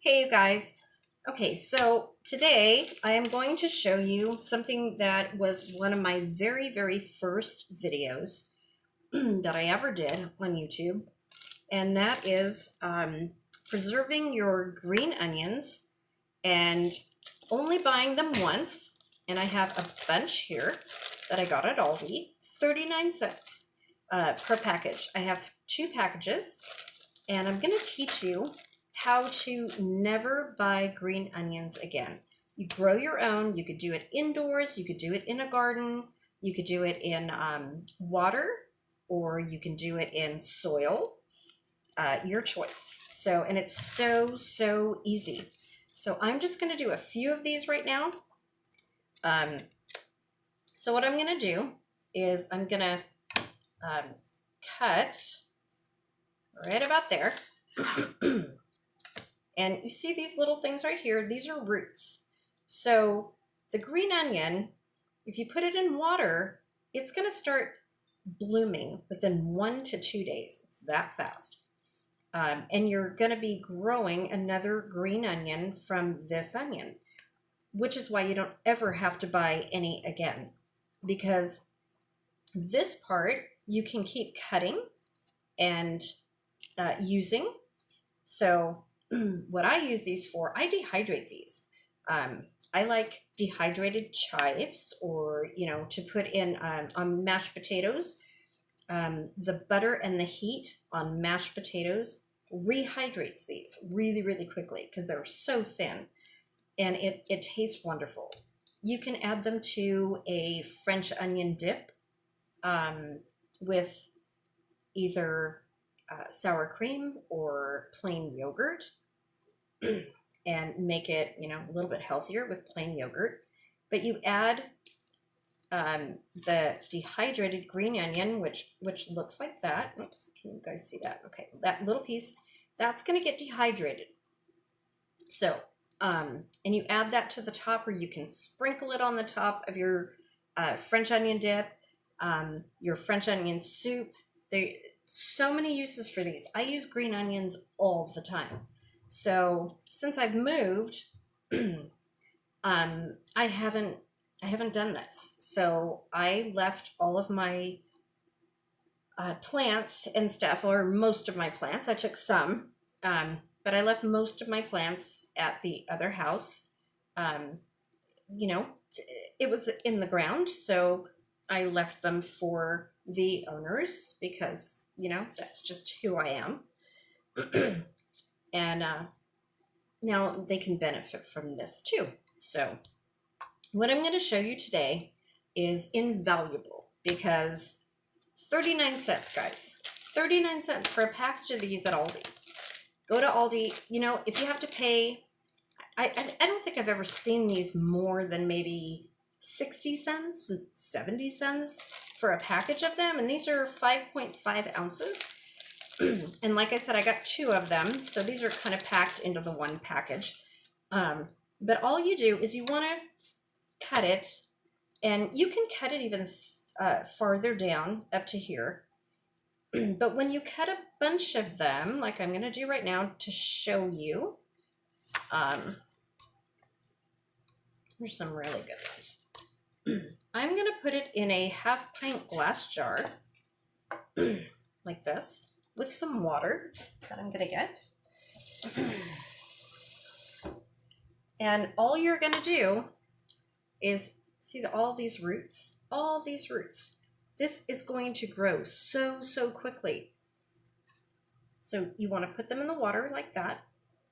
Hey you guys. Okay, so today I am going to show you something that was one of my very first videos that I ever did on YouTube, and that is preserving your green onions and only buying them once. And I have a bunch here that I got at Aldi, 39 cents per package. I have two packages, and I'm going to teach you how to never buy green onions again. You grow your own. You could do it indoors. You could do it in a garden. You could do it in water, or you can do it in soil. Your choice. So, and it's so easy. So I'm just going to do a few of these right now. So what I'm going to do is I'm going to cut right about there. And you see these little things right here, these are roots. So the green onion, if you put it in water, it's going to start blooming within 1 to 2 days. It's that fast. And you're going to be growing another green onion from this onion, which is why you don't ever have to buy any again, because this part you can keep cutting and using. So what I use these for, I dehydrate these. I like dehydrated chives, or to put in on mashed potatoes. The butter and the heat on mashed potatoes rehydrates these really quickly because they're so thin, and it tastes wonderful. You can add them to a French onion dip with either sour cream or plain yogurt, and make it a little bit healthier with plain yogurt. But you add the dehydrated green onion, which looks like that. Oops, can you guys see that? Okay, that little piece, that's going to get dehydrated. So and you add that to the top, or you can sprinkle it on the top of your French onion dip, your French onion soup. There so many uses for these. I use green onions all the time. So since I've moved, I haven't done this. So I left all of my plants and stuff, or most of my plants. I took some, but I left most of my plants at the other house. Um, you know, it was in the ground, so I left them for the owners because that's just who I am. And now they can benefit from this too. So what I'm going to show you today is invaluable, because 39 cents, guys. 39 cents for a package of these at Aldi. Go to Aldi. If you have to pay, I don't think I've ever seen these more than maybe 60 cents, 70 cents for a package of them. And these are 5.5 ounces. And like I said, I got two of them. So these are kind of packed into the one package. But all you do is you want to cut it, and you can cut it even farther down up to here. But when you cut a bunch of them, like I'm going to do right now to show you, here's some really good ones. I'm going to put it in a half-pint glass jar, like this, with some water that I'm going to get. And all you're going to do is see all these roots, This is going to grow so quickly. So you want to put them in the water like that,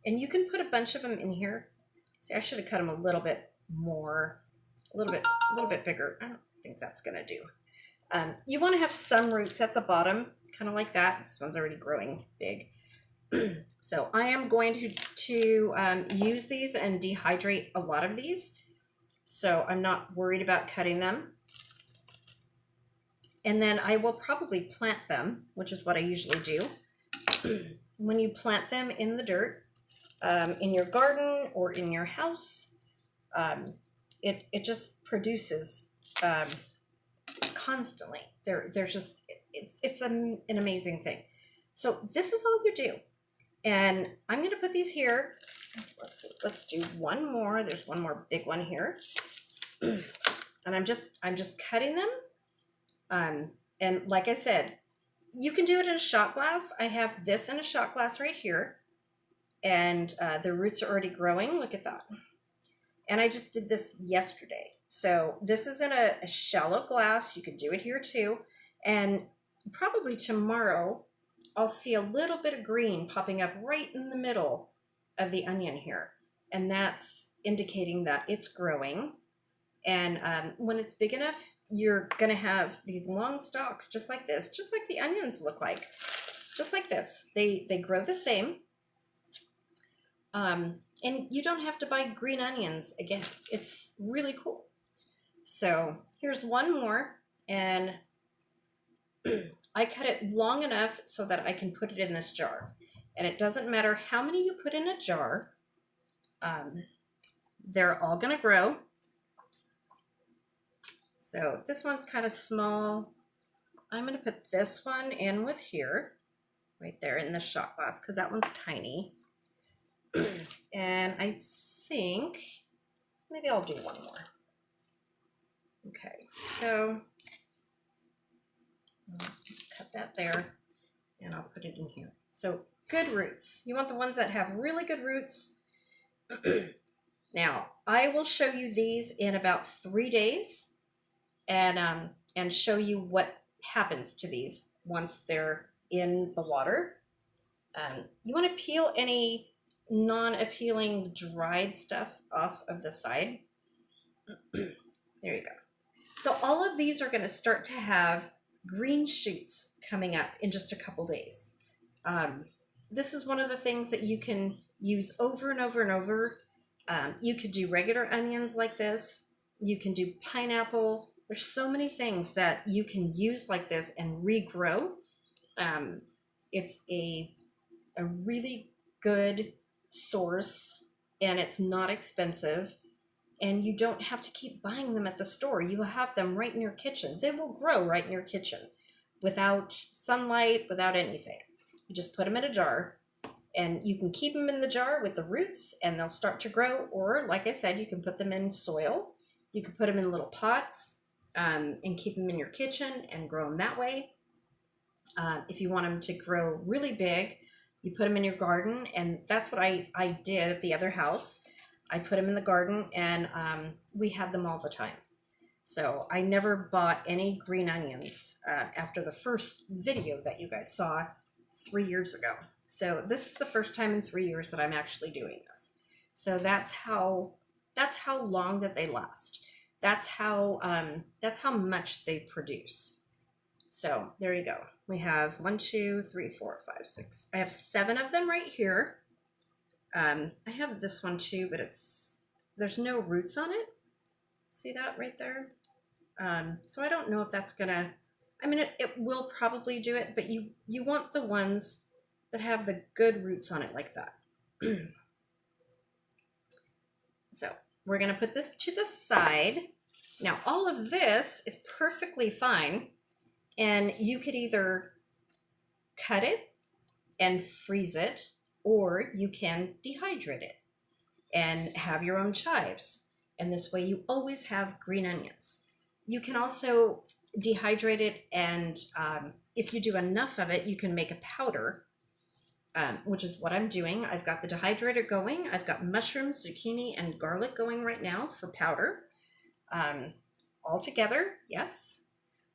and you can put a bunch of them in here. See, I should have cut them a little bit more, a little bit bigger. I don't think that's going to do. You want to have some roots at the bottom, kind of like that. This one's already growing big. So I am going to use these and dehydrate a lot of these. So I'm not worried about cutting them. And then I will probably plant them, which is what I usually do. When you plant them in the dirt, in your garden or in your house, it just produces constantly. They're just, it's an amazing thing. So this is all you do. And I'm going to put these here. let's see, let's do one more. There's one more big one here. And I'm just cutting them. And like I said, you can do it in a shot glass. I have this in a shot glass right here. And the roots are already growing. Look at that. And I just did this yesterday. So this is in a shallow glass. You could do it here too. And probably tomorrow, I'll see a little bit of green popping up right in the middle of the onion here. And that's indicating that it's growing. And when it's big enough, you're going to have these long stalks just like this, just like the onions look like, just like this. They grow the same. And you don't have to buy green onions again. It's really cool. So here's one more, and I cut it long enough so that I can put it in this jar. And it doesn't matter how many you put in a jar, they're all going to grow. So this one's kind of small. I'm going to put this one in with here, right there in the shot glass, because that one's tiny. And I think maybe I'll do one more. Okay, so I'll cut that there, and I'll put it in here. So good roots. You want the ones that have really good roots. Now, I will show you these in about 3 days, and show you what happens to these once they're in the water. You want to peel any non-appealing dried stuff off of the side. There you go. So all of these are going to start to have green shoots coming up in just a couple days. This is one of the things that you can use over and over and over. You could do regular onions like this. You can do pineapple. There's so many things that you can use like this and regrow. It's a really good source, and it's not expensive, and you don't have to keep buying them at the store. You have them right in your kitchen. They will grow right in your kitchen without sunlight, without anything. You just put them in a jar, and you can keep them in the jar with the roots, and they'll start to grow. Or like I said, you can put them in soil. You can put them in little pots, and keep them in your kitchen and grow them that way. If you want them to grow really big, you put them in your garden, and that's what I did at the other house. I put them in the garden, and we had them all the time. So I never bought any green onions after the first video that you guys saw 3 years ago. So this is the first time in 3 years that I'm actually doing this. So that's how long that they last. That's how much they produce. So there you go. We have 1, 2, 3, 4, 5, 6. I have 7 of them right here. I have this one too, but there's no roots on it. See that right there? So I don't know if that's gonna, I mean, it will probably do it, but you want the ones that have the good roots on it like that. So we're gonna put this to the side. Now all of this is perfectly fine, and you could either cut it and freeze it, or you can dehydrate it and have your own chives. And this way you always have green onions. You can also dehydrate it, and if you do enough of it, you can make a powder, which is what I'm doing. I've got the dehydrator going. I've got mushrooms, zucchini, and garlic going right now for powder. All together, yes.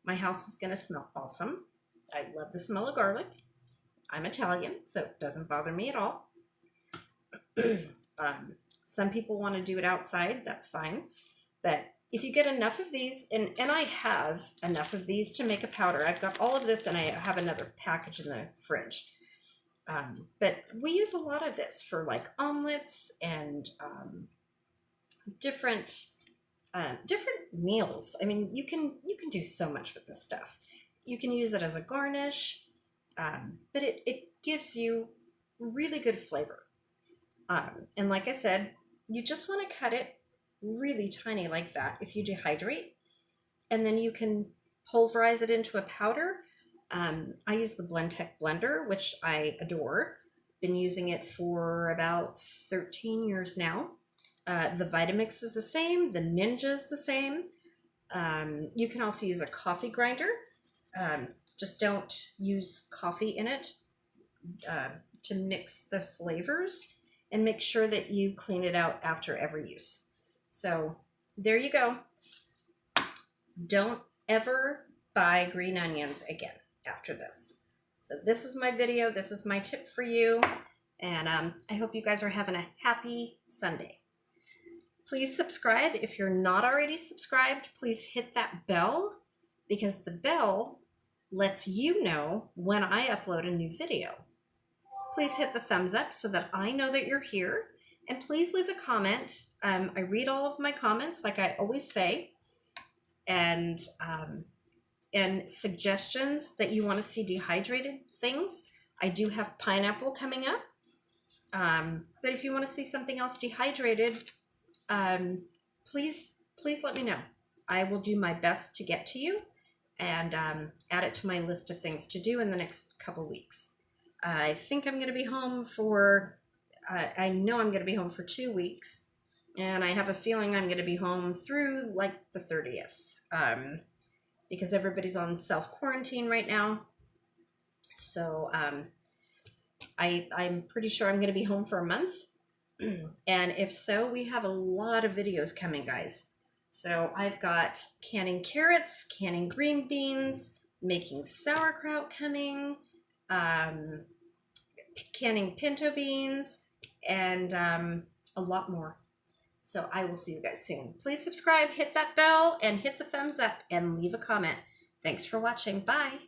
My house is going to smell awesome. I love the smell of garlic. I'm Italian, so it doesn't bother me at all. Some people want to do it outside. That's fine. But if you get enough of these, and I have enough of these to make a powder. I've got all of this, and I have another package in the fridge. But we use a lot of this for like omelets and different meals. I mean, you can do so much with this stuff. You can use it as a garnish, but it gives you really good flavor. And like I said, you just want to cut it really tiny like that if you dehydrate, and then you can pulverize it into a powder. I use the Blendtec blender, which I adore, Been using it for about 13 years now. The Vitamix is the same. The Ninja is the same. You can also use a coffee grinder. Just don't use coffee in it to mix the flavors, and make sure that you clean it out after every use. So there you go. Don't ever buy green onions again after this. So this is my video. This is my tip for you. And I hope you guys are having a happy Sunday. Please subscribe. If you're not already subscribed, please hit that bell, because the bell lets you know when I upload a new video. Please hit the thumbs up so that I know that you're here. And please leave a comment. I read all of my comments, like I always say. And suggestions that you want to see dehydrated things. I do have pineapple coming up. But if you want to see something else dehydrated, please let me know. I will do my best to get to you and add it to my list of things to do in the next couple weeks. I think I'm going to be home for, I know I'm going to be home for 2 weeks, and I have a feeling I'm going to be home through like the 30th, because everybody's on self-quarantine right now. So I'm pretty sure I'm going to be home for a month. And if so, we have a lot of videos coming, guys. So I've got canning carrots, canning green beans, making sauerkraut coming, canning pinto beans, and a lot more. So I will see you guys soon. Please subscribe, hit that bell, and hit the thumbs up, and leave a comment. Thanks for watching. Bye.